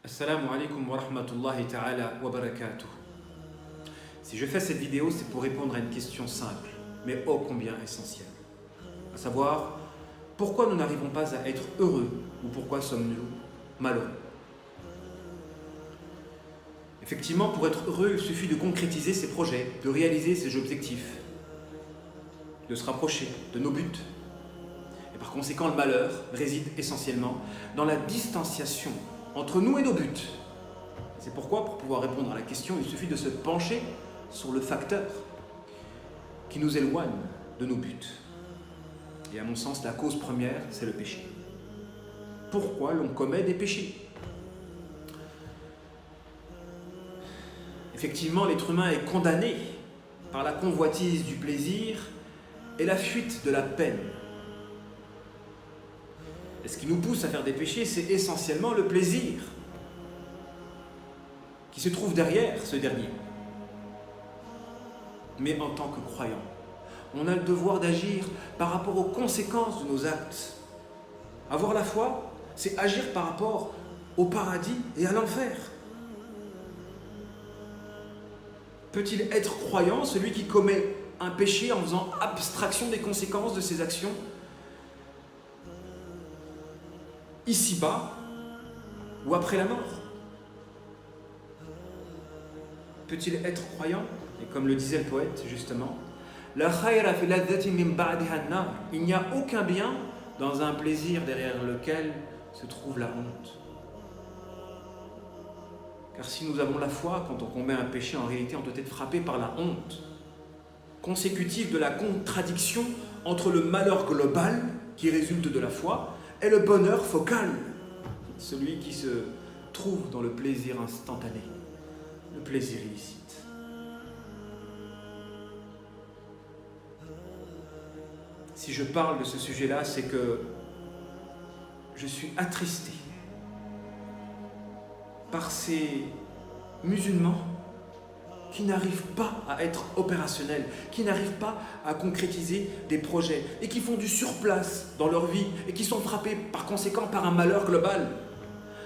Assalamu alaikum wa rahmatullahi ta'ala wa barakatuh. Si je fais cette vidéo, c'est pour répondre à une question simple, mais ô combien essentielle. À savoir, pourquoi nous n'arrivons pas à être heureux ou pourquoi sommes-nous malheureux? Effectivement, pour être heureux, il suffit de concrétiser ses projets, de réaliser ses objectifs, de se rapprocher de nos buts. Et par conséquent, le malheur réside essentiellement dans la distanciation entre nous et nos buts. C'est pourquoi, pour pouvoir répondre à la question, il suffit de se pencher sur le facteur qui nous éloigne de nos buts. Et à mon sens, la cause première, c'est le péché. Pourquoi l'on commet des péchés? Effectivement, l'être humain est condamné par la convoitise du plaisir et la fuite de la peine. Et ce qui nous pousse à faire des péchés, c'est essentiellement le plaisir qui se trouve derrière ce dernier. Mais en tant que croyant, on a le devoir d'agir par rapport aux conséquences de nos actes. Avoir la foi, c'est agir par rapport au paradis et à l'enfer. Peut-il être croyant, celui qui commet un péché en faisant abstraction des conséquences de ses actions ici-bas ou après la mort? Peut-il être croyant? Et comme le disait le poète justement, la khayra fi ladhati min ba'diha an-nar. Il n'y a aucun bien dans un plaisir derrière lequel se trouve la honte. Car si nous avons la foi, quand on commet un péché, en réalité, on doit être frappé par la honte, consécutive de la contradiction entre le malheur global qui résulte de la foi et le bonheur focal, celui qui se trouve dans le plaisir instantané, le plaisir illicite. Si je parle de ce sujet-là, c'est que je suis attristé par ces musulmans qui n'arrivent pas à être opérationnels, qui n'arrivent pas à concrétiser des projets et qui font du surplace dans leur vie et qui sont frappés par conséquent par un malheur global,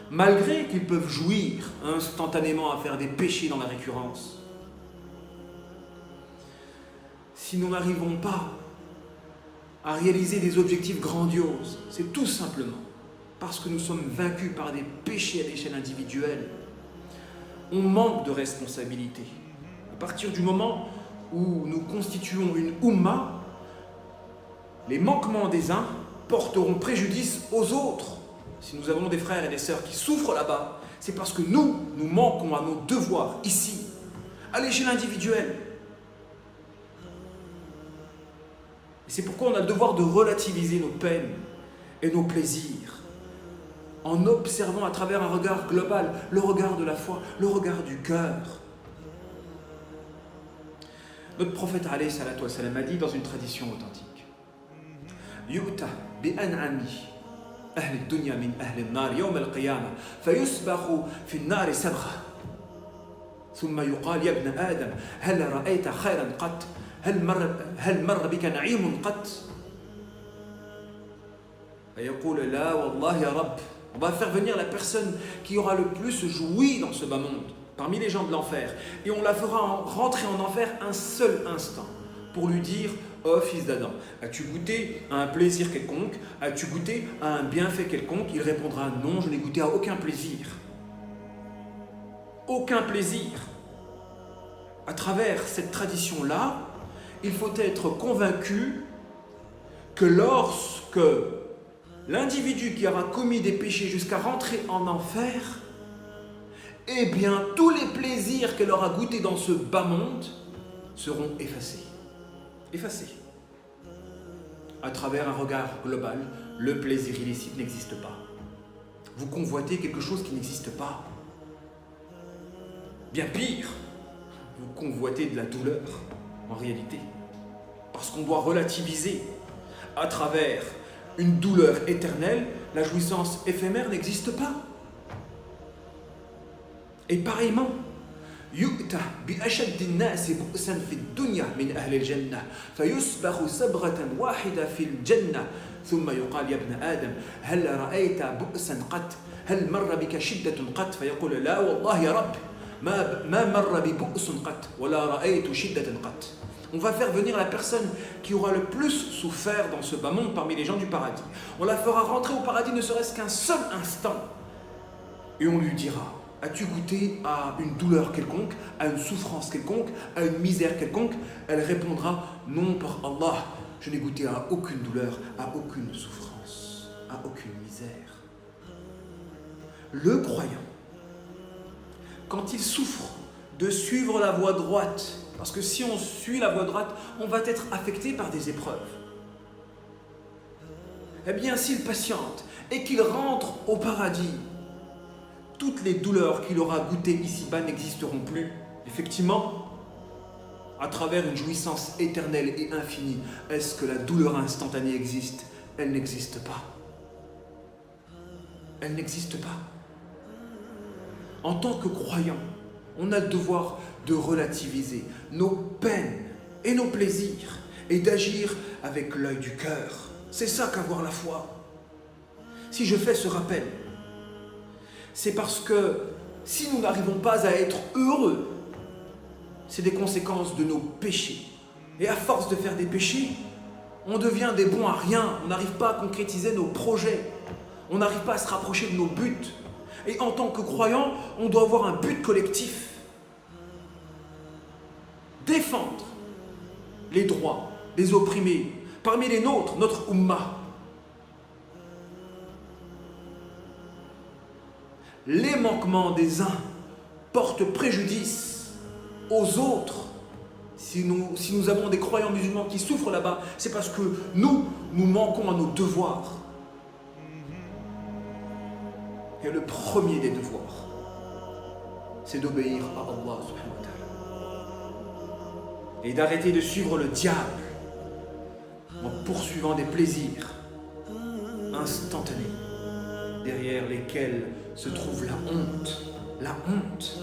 malgré qu'ils peuvent jouir instantanément à faire des péchés dans la récurrence. Si nous n'arrivons pas à réaliser des objectifs grandioses, c'est tout simplement parce que nous sommes vaincus par des péchés à l'échelle individuelle. On manque de responsabilité. À partir du moment où nous constituons une Oumma, les manquements des uns porteront préjudice aux autres. Si nous avons des frères et des sœurs qui souffrent là-bas, c'est parce que nous manquons à nos devoirs ici, à l'échelle individuelle. Et c'est pourquoi on a le devoir de relativiser nos peines et nos plaisirs, en observant à travers un regard global, le regard de la foi, le regard du cœur. Notre prophète alayhi salatu wa salam a dit dans une tradition authentique: Yu'ta bi an'ami ahli dunya min ahli an-nar yawm al-qiyamah fayusbakhu fi an-nar sabgha thumma yuqal ya ibn adam hal ra'ayta khayran qat hal marra bika na'imun qat fayaqul la wallah ya rabb. On va faire venir la personne qui aura le plus joui dans ce bas monde, parmi les gens de l'enfer, et on la fera rentrer en enfer un seul instant, pour lui dire: oh fils d'Adam, as-tu goûté à un plaisir quelconque? As-tu goûté à un bienfait quelconque? Il répondra: non, je n'ai goûté à aucun plaisir. Aucun plaisir. À travers cette tradition-là, il faut être convaincu que lorsque l'individu qui aura commis des péchés jusqu'à rentrer en enfer, eh bien, tous les plaisirs qu'elle aura goûtés dans ce bas monde seront effacés. Effacés. À travers un regard global, le plaisir illicite n'existe pas. Vous convoitez quelque chose qui n'existe pas. Bien pire, vous convoitez de la douleur, en réalité. Parce qu'on doit relativiser à travers une douleur éternelle, la jouissance éphémère n'existe pas. Et pareillement, yu'ta bi ashaddi an-nas bu'san fi ad-dunya min ahli al-jannah fayusbakhu sabratan wahida fi al-jannah thumma yuqal ya ibn adam hal ra'ayta bu'san qat هل مر بك شدة قط فيقول لا والله يا رب ما مر ببؤس قط ولا رأيت شدة قط. On va faire venir la personne qui aura le plus souffert dans ce bas monde parmi les gens du paradis. On la fera rentrer au paradis ne serait-ce qu'un seul instant. Et on lui dira, as-tu goûté à une douleur quelconque, à une souffrance quelconque, à une misère quelconque? Elle répondra, non par Allah, je n'ai goûté à aucune douleur, à aucune souffrance, à aucune misère. Le croyant, quand il souffre de suivre la voie droite, parce que si on suit la voie droite, on va être affecté par des épreuves. Eh bien, s'il patiente et qu'il rentre au paradis, toutes les douleurs qu'il aura goûtées ici-bas n'existeront plus. Effectivement, à travers une jouissance éternelle et infinie, est-ce que la douleur instantanée existe? Elle n'existe pas. Elle n'existe pas. En tant que croyant, on a le devoir de relativiser nos peines et nos plaisirs et d'agir avec l'œil du cœur. C'est ça qu'avoir la foi. Si je fais ce rappel, c'est parce que si nous n'arrivons pas à être heureux, c'est des conséquences de nos péchés. Et à force de faire des péchés, on devient des bons à rien, on n'arrive pas à concrétiser nos projets, on n'arrive pas à se rapprocher de nos buts. Et en tant que croyant, on doit avoir un but collectif. Défendre les droits des opprimés, parmi les nôtres, notre Ummah. Les manquements des uns portent préjudice aux autres. Si nous avons des croyants musulmans qui souffrent là-bas, c'est parce que nous manquons à nos devoirs. Et le premier des devoirs, c'est d'obéir à Allah subhanahu wa ta'ala. Et d'arrêter de suivre le diable en poursuivant des plaisirs instantanés derrière lesquels se trouve la honte. La honte.